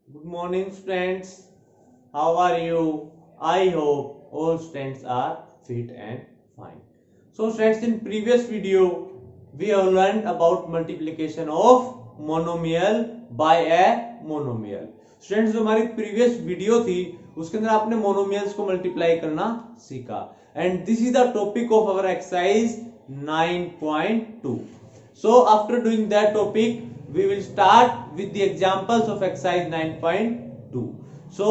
Good morning, students. How are you? I hope all students are fit and fine. So, students, in previous video, we have learned about multiplication of monomial by a monomial. Students जो हमारी previous video थी उसके अंदर आपने monomials को multiply करना सीखा and this is the topic of our exercise 9.2. So after doing that topic, we will start with the examples of exercise 9.2. So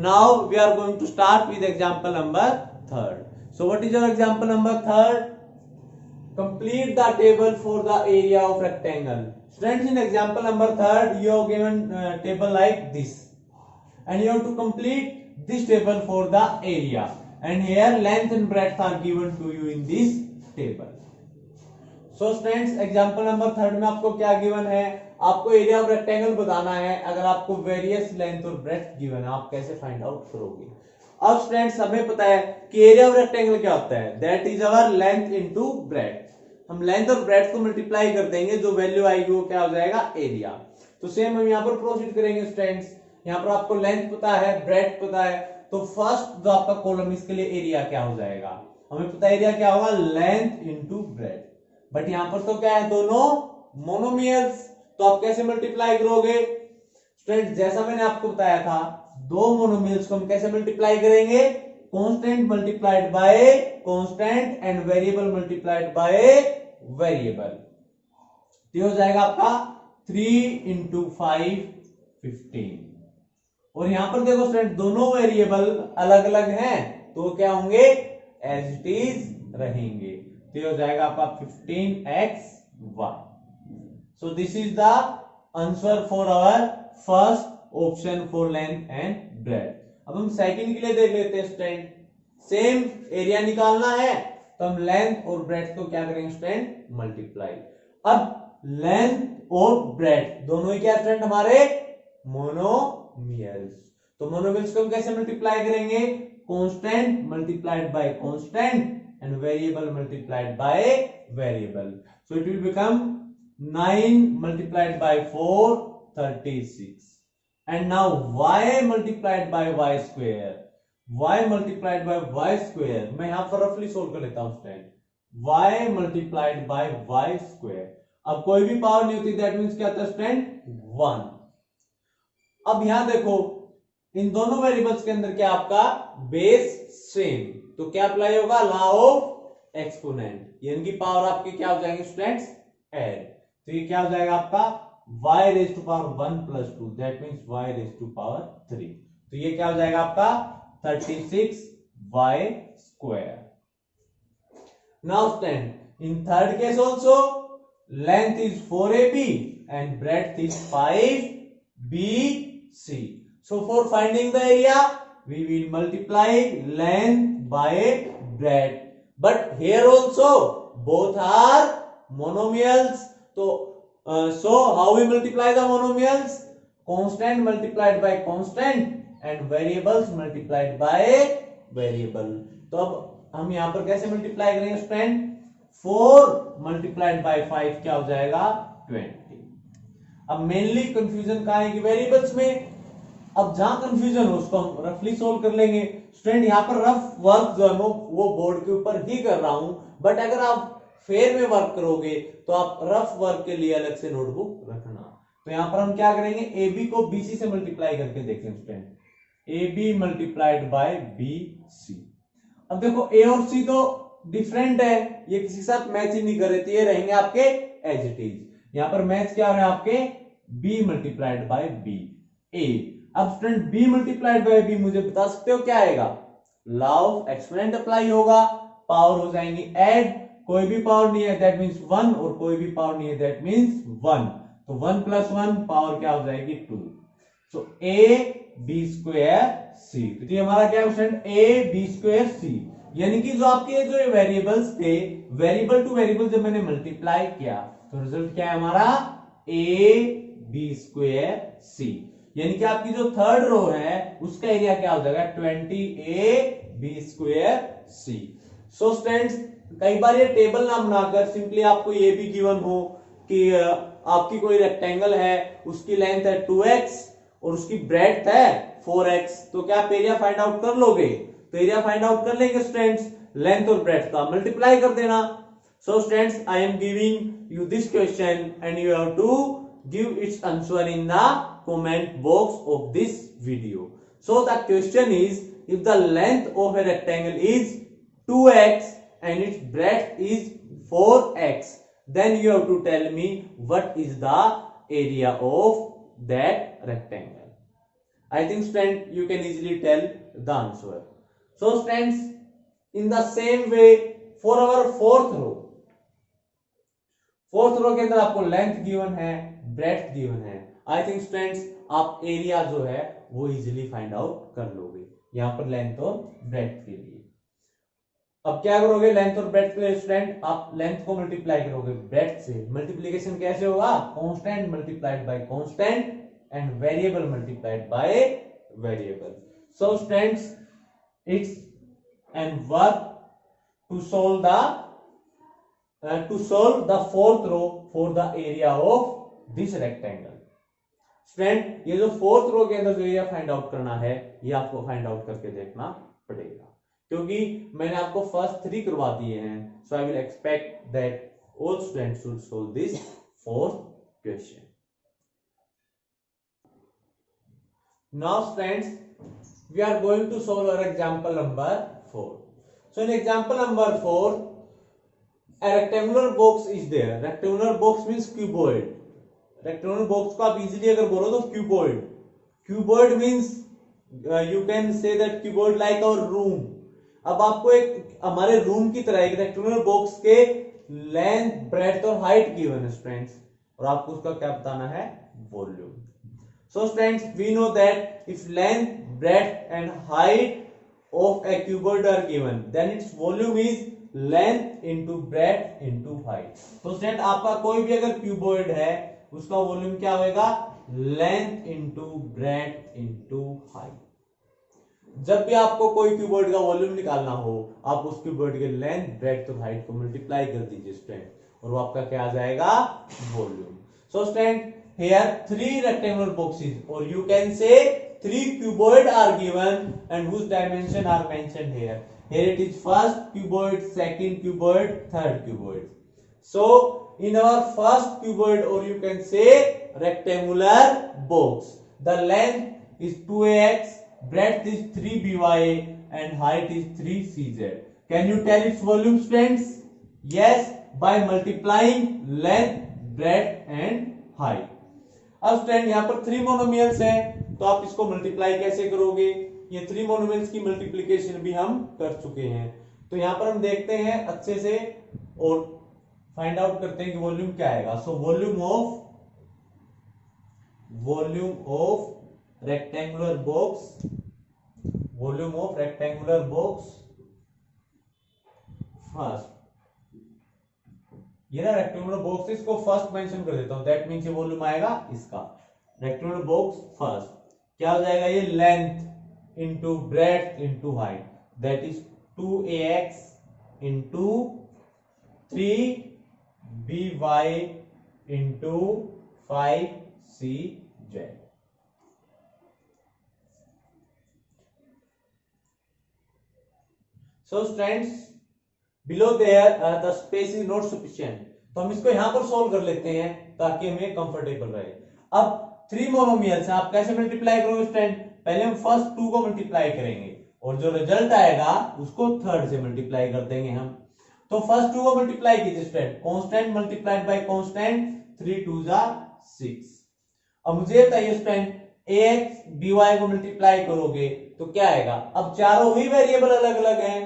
now we are going to start with example number 3rd. So what is your example number 3rd? Complete the table for the area of rectangle. Students, in example number 3rd, you have given table like this, and you have to complete this table for the area. And here length and breadth are given to you in this table. So students example number 3rd में आपको क्या given है? आपको area of rectangle बताना है. अगर आपको various length और ब्रेड्थ गिवन है, आप कैसे फाइंड आउट करोगे? अब स्टूडेंट्स हमें पता है कि एरिया ऑफ रेक्टेंगल क्या होता है, that is our length into breadth. हम लेंथ और ब्रेड्थ को मल्टीप्लाई कर देंगे, जो वैल्यू आएगी वो क्या हो जाएगा? एरिया. तो सेम हम यहाँ पर प्रोसीड करेंगे स्टूडेंट्स. यहाँ पर आपको लेंथ पता है, ब्रेड्थ पता है, तो फर्स्ट जो आपका कॉलम इसके लिए एरिया क्या हो जाएगा? हमें पता है एरिया क्या होगा? Length into breadth. बट यहां पर तो क्या है? दोनों मोनोमियल्स. तो आप कैसे मल्टीप्लाई करोगे? स्टूडेंट जैसा मैंने आपको बताया था, दो मोनोमियल्स को हम कैसे मल्टीप्लाई करेंगे? Constant multiplied by constant and variable multiplied by variable. तो हो जाएगा आपका 3 इंटू 5 15. और यहां पर देखो स्टूडेंट, दोनों वेरिएबल अलग अलग हैं, तो क्या होंगे? एज इट इज रहेंगे. तो हो जाएगा आपका 15x1. So this is the answer for our first option for length and breadth. अब हम सेकंड के लिए देख लेते हैं स्टूडेंट. सेम एरिया निकालना है, तो हम लेंथ और ब्रेड्थ को क्या करेंगे स्टूडेंट? मल्टीप्लाई. अब लेंथ और ब्रेड्थ दोनों ही क्या स्टूडेंट? हमारे मोनोमियल्स. तो मोनोमियल्स को हम कैसे मल्टीप्लाई करेंगे? Constant multiplied by constant and variable multiplied by variable. So it will become 9 multiplied by 4 36. And now y multiplied by y square. Y multiplied by y square मैं यहां पर रफली सोल्व कर लेता हूं student. y multiplied by y square. अब कोई भी पावर नहीं होती, दैट मींस क्या होता है स्टूडेंट? 1. अब यहां देखो, इन दोनों वेरिएबल्स के अंदर क्या आपका बेस सेम, तो क्या अप्लाई होगा? Law of exponent. ये इनकी पावर आपकी क्या हो जाएंगे स्टूडेंट्स? ऐड. तो ये क्या हो जाएगा आपका? y raise to power 1 plus 2, that means y raise to power 3. तो ये क्या हो जाएगा आपका? 36y square. Now student in third case also length is 4ab and breadth is 5bc. So for finding the area, we will multiply length by breadth. But here also both are monomials. So how we multiply the monomials? Constant multiplied by constant and variables multiplied by variable. तो अब हम यहाँ पर कैसे multiply करेंगे student? 4 multiplied by 5 क्या हो जाएगा? 20. अब मेनली कंफ्यूजन कहाँ है कि वेरिएबल्स में. अब जहां कंफ्यूजन हो उसको हम रफली सोल्व कर लेंगे स्टूडेंट. यहां पर रफ वर्क जो है वो बोर्ड के ऊपर ही कर रहा हूं, बट अगर आप फेयर में वर्क करोगे तो आप रफ वर्क के लिए अलग से नोटबुक रखना. तो यहां पर हम क्या करेंगे? ए बी को बी सी से मल्टीप्लाई करके देखें student. A B multiplied by B C. अब देखो ए और सी तो डिफरेंट है, ये किसी के साथ मैच ही नहीं कर रहे, तो ये रहेंगे आपके एज इट इज. यहां पर मैच क्या हो रहा है आपके? B multiplied by B. A. अब student b multiplied by b मुझे बता सकते हो क्या आएगा? लॉ ऑफ एक्सपोनेंट अप्लाई होगा, पावर हो जाएंगी ऐड. कोई भी पावर नहीं है दैट मींस 1, और कोई भी पावर नहीं है दैट मींस 1. तो 1 प्लस 1 पावर क्या हो जाएगी? 2. सो a b स्क्वायर c. तो ये हमारा क्या है student? a b square c. यानी कि जो आपके जो वेरिएबल्स थे, वेरिएबल टू वेरिएबल जब मैंने मल्टीप्लाई किया तो रिजल्ट क्या है हमारा? a b square c. यानी कि आपकी जो थर्ड रो है उसका एरिया क्या हो जाएगा? 20ab square c. So students कई बार ये टेबल ना बनाकर सिंपली आपको ये भी गिवन हो कि आपकी कोई रेक्टेंगल है, उसकी लेंथ है 2x और उसकी ब्रेड्थ है 4x, तो क्या आप एरिया फाइंड आउट कर लोगे? तो एरिया फाइंड आउट कर लेंगे स्टूडेंट्स, लेंथ और ब्रेड्थ का मल्टीप्लाई कर देना। So students, I am giving you this question and you have to give its answer in the comment box of this video. So the question is, if the length of a rectangle is 2x and its breadth is 4x, then you have to tell me what is the area of that rectangle. I think students, you can easily tell the answer. So students, in the same way for our fourth row के अंदर आपको length given है, breadth given है। I think students आप area जो है वो easily find out कर लोगे यहां पर लेंथ और ब्रेड्थ के लिए। अब क्या करोगे लेंथ और ब्रेड्थ के लिए स्टूडेंट, आप लेंथ को मल्टीप्लाई करोगे ब्रेड्थ से। मल्टीप्लिकेशन कैसे होगा? Constant multiplied by constant and variable multiplied by variable. So students, it's and work to solve the fourth row for the area of this rectangle. Student, ये जो fourth row के अंदर जो area find out करना है ये आपको find out करके देखना पड़ेगा, क्योंकि मैंने आपको फर्स्ट 3 करवा दिए हैं। So I will expect that all students should solve this fourth question. Now students, we are going to solve our example number 4. So in example number 4, a rectangular box is there. Rectangular box means cuboid. Rectangular box को आप easily अगर बोलो तो cuboid. Cuboid means you can say that cuboid like our room. अब आपको एक हमारे room की तरह एक rectangular box के लेंथ, ब्रेड्थ और हाइट गिवन है स्टूडेंट्स, और आपको उसका क्या बताना है? Volume. So students, we know that if length, breadth and height of a cuboid are given, then its volume is length into breadth into height. तो स्टूडेंट आपका कोई भी अगर क्यूबॉइड है उसका वॉल्यूम क्या होगा? Length into breadth into height. जब भी आपको कोई क्यूबॉइड का वॉल्यूम निकालना हो, आप उस क्यूबॉइड के लेंथ, ब्रेड्थ और हाइट को मल्टीप्लाई कर दीजिए स्टूडेंट, और वो आपका क्या आ जाएगा? Volume. So student, here 3 rectangular boxes, or you can say 3 cuboid are given and whose dimension are mentioned here. Here it is first cuboid, second cuboid, third cuboid. So in our first cuboid, or you can say rectangular box, the length is 2ax, breadth is 3by and height is 3cz. Can you tell its volume students? Yes, by multiplying length, breadth and height. अब student यहाँ पर 3 monomials हैं, तो आप इसको multiply कैसे करोगे? ये 3 मोनोमियल्स की मल्टीप्लिकेशन भी हम कर चुके हैं, तो यहाँ पर हम देखते हैं अच्छे से और फाइंड आउट करते हैं कि वॉल्यूम क्या आएगा. So volume of rectangular box first, ये ना रेक्टेंगुलर बॉक्स, इसको फर्स्ट मेंशन कर देता हूं, दैट मींस ये वॉल्यूम आएगा इसका. रेक्टेंगुलर बॉक्स फर्स्ट क्या हो जाएगा? ये length into breadth into height, that is 2ax into 3by into 5cz. So students, below there the space is not sufficient, तो हम इसको यहां पर सोल्व कर लेते हैं ताकि हमें कंफर्टेबल रहे. अब 3 मोनोमियल्स हैं, आप कैसे मल्टीप्लाई करोगे स्टूडेंट? पहले हम फर्स्ट 2 को मल्टीप्लाई करेंगे और जो रिजल्ट आएगा उसको थर्ड से मल्टीप्लाई कर देंगे हम. तो फर्स्ट 2 को मल्टीप्लाई कीजिए student, constant multiplied by constant, 3 2 6. अब मुझे बताइए स्टूडेंट, ax by को मल्टीप्लाई करोगे तो क्या आएगा? अब चारों ही वेरिएबल अलग अलग हैं,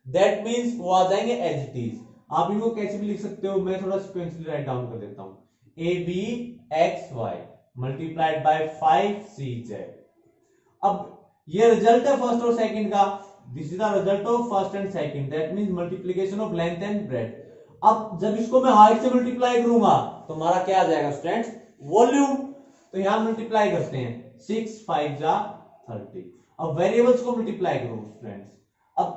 दैट मींस वो आ जाएंगे एज इट इज. आप इनको कैसे भी लिख सकते हो, मैं थोड़ा सीक्वेंशियली राइट डाउन कर देता हूं. abxy multiplied by 5cz. अब ये रिजल्ट है फर्स्ट और सेकंड का, this is the result of first and second, that means multiplication of length and breadth. अब जब इसको मैं हाइट से मल्टीप्लाई करूंगा तो हमारा क्या आ जाएगा स्टूडेंट्स? वॉल्यूम. तो यहां मल्टीप्लाई करते हैं, 6 5 30. अब वेरिएबल्स को मल्टीप्लाई करो स्टूडेंट्स. अब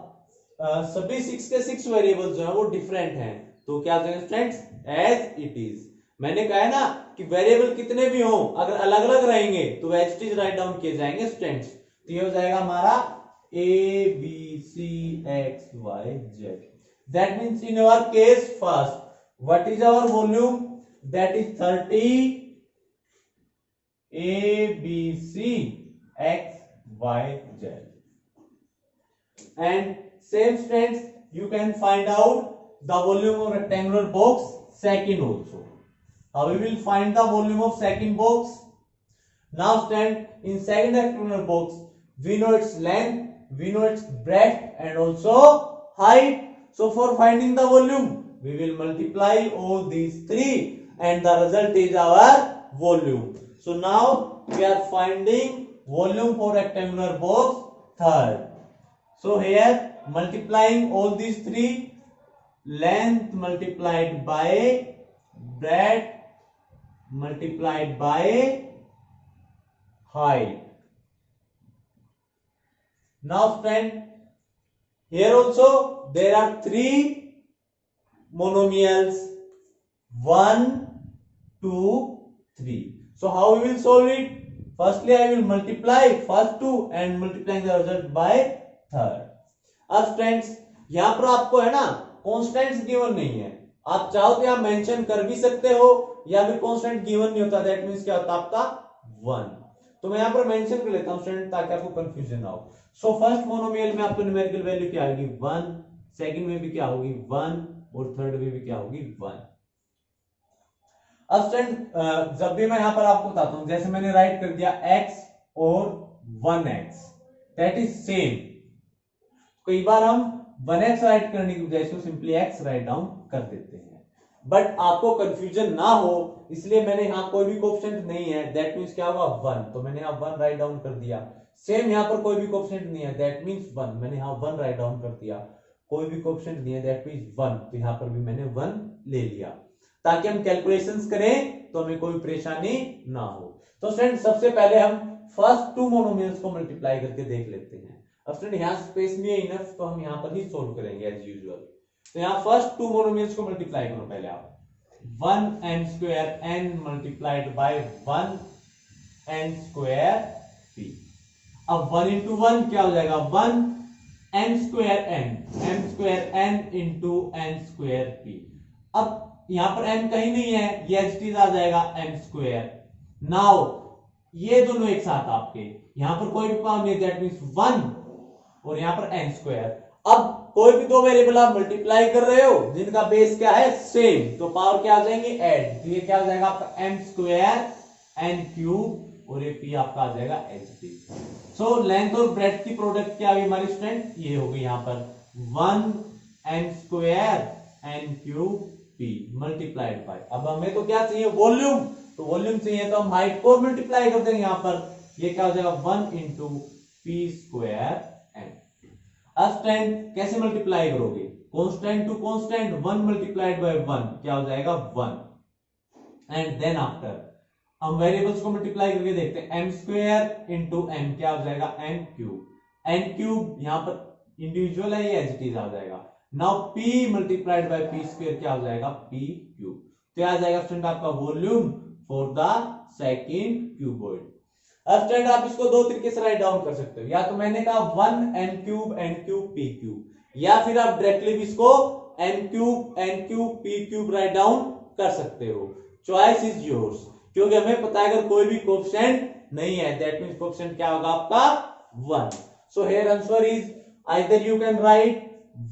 सभी 6 के 6 वेरिएबल्स जो है वो डिफरेंट हैं, तो क्या हो जाएगा स्टूडेंट्स? As it is. मैंने कहा है ना कि वेरिएबल कितने भी हो अगर अलग अलग रहेंगे तो as it is write down किए जाएंगे स्टूडेंट्स। तो ये हो जाएगा हमारा A B C X Y Z. That means in our case first what is our volume, that is 30 A B C X Y Z. And same students, you can find out the volume of rectangular box second also. How we will find the volume of second box? Now student, in second rectangular box we know its length, we know its breadth and also height. So for finding the volume we will multiply all these three and the result is our volume. So now we are finding volume for rectangular box third. So here multiplying all these three, length multiplied by breadth multiplied by height. Now friend, here also there are three monomials 1, 2, 3. So how we will solve it? Firstly I will multiply first two and multiplying the result by third. अब students यहाँ पर आपको है ना constants given नहीं है, आप चाहो तो यहाँ मेंशन कर भी सकते हो या फिर कॉन्स्टेंट गिवन नहीं होता, दैट मींस क्या होता आपका 1। तो मैं यहाँ पर मेंशन कर लेता हूँ स्टूडेंट ताकि आपको कंफ्यूजन ना हो। सो फर्स्ट मोनोमियल में आपको न्यूमेरिकल वैल्यू क्या आएगी 1, सेकंड में भी क्या होगी 1 और थर्ड में भी क्या होगी 1। अब स्टूडेंट जब भी मैं यहां पर आपको बताता हूं, जैसे मैंने राइट कर दिया x और 1x दैट इज सेम, कई बार हम 1x राइट करने की बजाय इसको सिंपली x राइट डाउन कर देते हैं, बट आपको कंफ्यूजन ना हो इसलिए मैंने यहां कोई भी कोएफिशिएंट नहीं है, दैट मींस क्या होगा 1, तो मैंने यहां 1 राइट डाउन कर दिया। सेम यहां पर कोई भी कोएफिशिएंट नहीं है, दैट मींस 1, मैंने यहां 1 राइट डाउन कर दिया। कोई भी कोएफिशिएंट नहीं है, दैट मींस 1, तो यहां पर भी मैंने 1 ले लिया ताकि हम कैलकुलेशंस करें तो हमें कोई परेशानी ना हो। तो स्टूडेंट सबसे पहले हम फर्स्ट टू मोनोमियल्स को मल्टीप्लाई करके देख लेते हैं। अब स्टूडेंट यहाँ स्पेस नहीं है इनफ, तो हम यहाँ पर ही सोल्व करेंगे एज यूजुअल। तो यहाँ फर्स्ट टू मोनोमियल्स को मल्टीप्लाई करो पहले आप, 1n square n multiplied by 1n square p। अब 1 इंटू 1 क्या हो जाएगा 1 n square n square n into n square p। अब यहां पर n कहीं नहीं है, ये एज इट इज आ जाएगा m स्क्वायर। नाउ ये दोनों एक साथ आपके, यहां पर कोई भी पावर नहीं, दैट मींस 1 और यहां पर n स्क्वायर। अब कोई भी दो वेरिएबल आप मल्टीप्लाई कर रहे हो जिनका बेस क्या है सेम, तो पावर क्या आ जाएंगे ऐड, तो ये क्या हो जाएगा आपका m स्क्वायर n क्यूब और ये p आपका आ जाएगा as it is. So length और ब्रेड्थ की प्रोडक्ट क्या हुई हमारी स्टूडेंट, ये होगी यहां पर 1n square n cube p multiplied by, अब हमें तो क्या चाहिए वॉल्यूम, तो वॉल्यूम चाहिए तो हम हाइट को मल्टीप्लाई कर देंगे यहां पर, ये क्या हो जाएगा 1 इंटू पी स्क्वायर n। अब स्टूडेंट कैसे मल्टीप्लाई करोगे, constant to constant, 1 multiplied by 1 क्या हो जाएगा 1, एंड देन आफ्टर हम वेरिएबल्स को मल्टीप्लाई करके देखते हैं, m स्क्वायर इंटू n क्या हो जाएगा n क्यूब यहां पर इंडिविजुअल है, ये एज इट इज आ जाएगा। Now p multiplied bye p square क्या हो जाएगा p क्यूब, तो आ जाएगा स्टूडेंट आपका volume for the second cuboid. अब स्टूडेंट आप इसको दो तरीके से राइट डाउन कर सकते हो, या तो मैंने कहा 1 n क्यूब p क्यूब, या फिर आप डायरेक्टली भी इसको n cube p cube write down कर सकते हो, चॉइस इज योर्स। क्योंकि हमें पता है अगर कोई भी कोएफिशिएंट नहीं है, दैट मींस कोएफिशिएंट क्या होगा आपका 1। So here answer is either you can write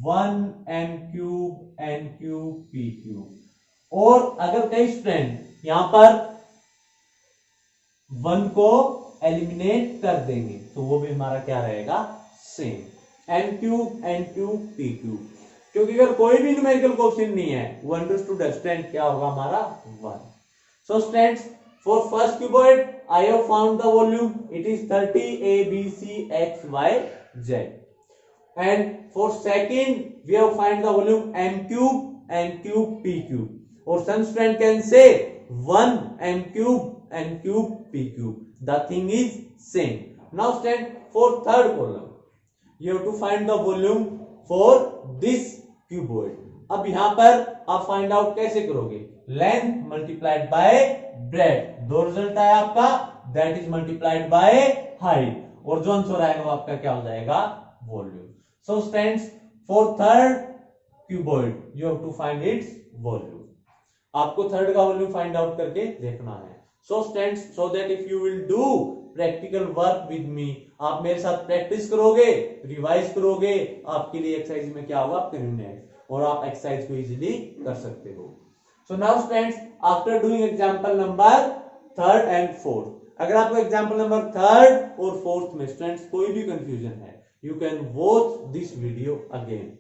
1 n cube p cube, और अगर कई स्टूडेंट यहां पर 1 को एलिमिनेट कर देंगे तो वो भी हमारा क्या रहेगा same n cube p cube, क्योंकि अगर कोई भी न्यूमेरिकल कोएफिशिएंट नहीं है वो अंडरस्टूड स्टूडेंट क्या होगा हमारा 1। सो students for first cuboid I have found the volume, it is 30 a b c x y z, and for second we have find the volume n cube p cube, or some student can say 1 n cube p cube, the thing is same. Now student for third column you have to find the volume for this cuboid। अब यहां पर आप find out कैसे करोगे, length multiplied by breadth, दो result आया आपका, that is multiplied by height, और जो आंसर आएगा वो आपका क्या हो जाएगा, volume. So students, for third cuboid you have to find its volume. आपको थर्ड का वॉल्यूम फाइंड आउट करके देखना है. So students, so that if you will do practical work with me, आप मेरे साथ प्रैक्टिस करोगे, रिवाइज करोगे, आपके लिए एक्सरसाइज में क्या होगा, कन्वीनियंट, और आप एक्सरसाइज को इजीली कर सकते हो. So now students, after doing example number third and fourth, अगर आपको एग्जांपल नंबर थर्ड और फोर्थ में स्टूडेंट्स कोई भी कंफ्यूजन है, you can watch this video again.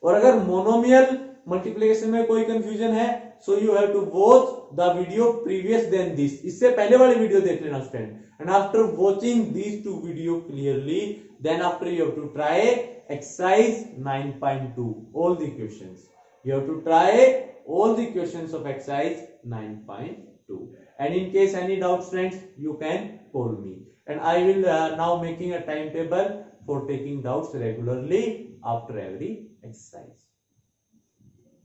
और अगर मोनोमियल मल्टीप्लिकेशन में कोई कंफ्यूजन है, so you have to watch the video previous then this, इससे पहले वाली वीडियो देख लेना student. And after watching these two video clearly, then after you have to try exercise 9.2 all the questions. You have to try all the questions of exercise 9.2. And in case any doubts, friends, you can call me. And I will now making a timetable for taking doubts regularly after every exercise.